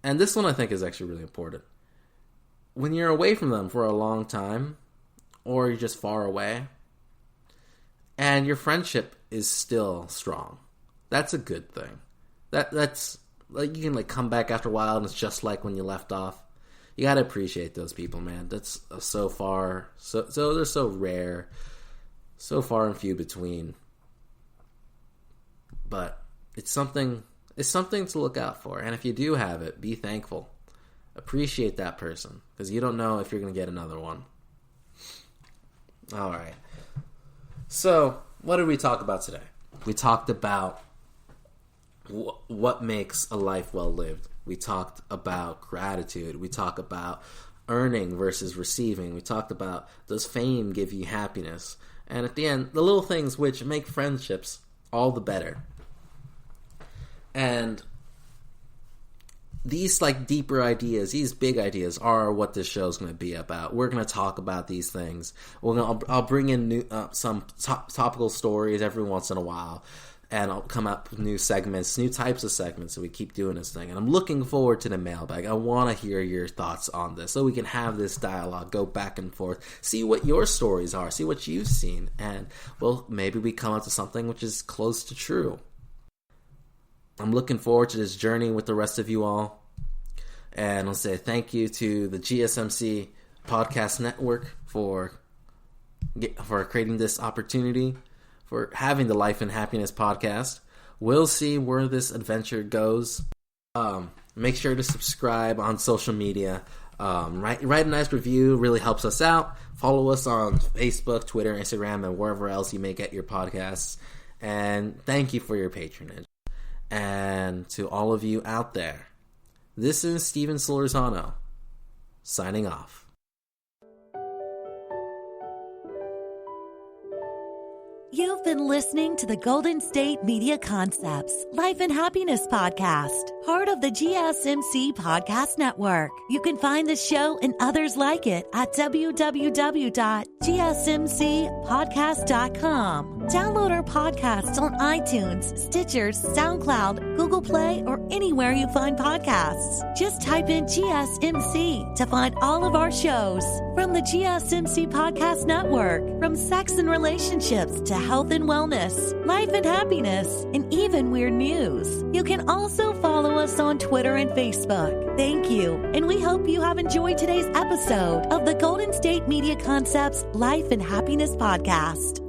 and this one I think is actually really important. When you're away from them for a long time, or you're just far away, and your friendship is still strong, that's a good thing. That's like, you can like come back after a while and it's just like when you left off. You gotta appreciate those people, man. That's so far, so they're so rare, so far and few between. But it's something to look out for. And if you do have it, be thankful. Appreciate that person, because you don't know if you're gonna get another one. All right. So, what did we talk about today? We talked about what makes a life well lived. We talked about gratitude. We talked about earning versus receiving. We talked about, does fame give you happiness? And at the end, the little things which make friendships all the better. And these like deeper ideas, these big ideas, are what this show is going to be about. We're going to talk about these things. I'll bring in some topical stories every once in a while. And I'll come up with new segments, new types of segments, so we keep doing this thing. And I'm looking forward to the mailbag. I want to hear your thoughts on this, so we can have this dialogue, go back and forth, see what your stories are, see what you've seen, and, well, maybe we come up to something which is close to true. I'm looking forward to this journey with the rest of you all. And I'll say thank you to the GSMC Podcast Network for creating this opportunity, for having the Life and Happiness podcast. We'll see where this adventure goes. Make sure to subscribe on social media. Write a nice review. Really helps us out. Follow us on Facebook, Twitter, Instagram, and wherever else you may get your podcasts. And thank you for your patronage. And to all of you out there, this is Steven Solorzano, signing off. You've been listening to the Golden State Media Concepts Life and Happiness Podcast, part of the GSMC Podcast Network. You can find the show and others like it at www.gsmcpodcast.com. Download our podcasts on iTunes, Stitcher, SoundCloud, Google Play, or anywhere you find podcasts. Just type in GSMC to find all of our shows. From the GSMC Podcast Network, from sex and relationships to health and wellness, life and happiness, and even weird news. You can also follow us on Twitter and Facebook. Thank you, and we hope you have enjoyed today's episode of the Golden State Media Concepts Life and Happiness Podcast.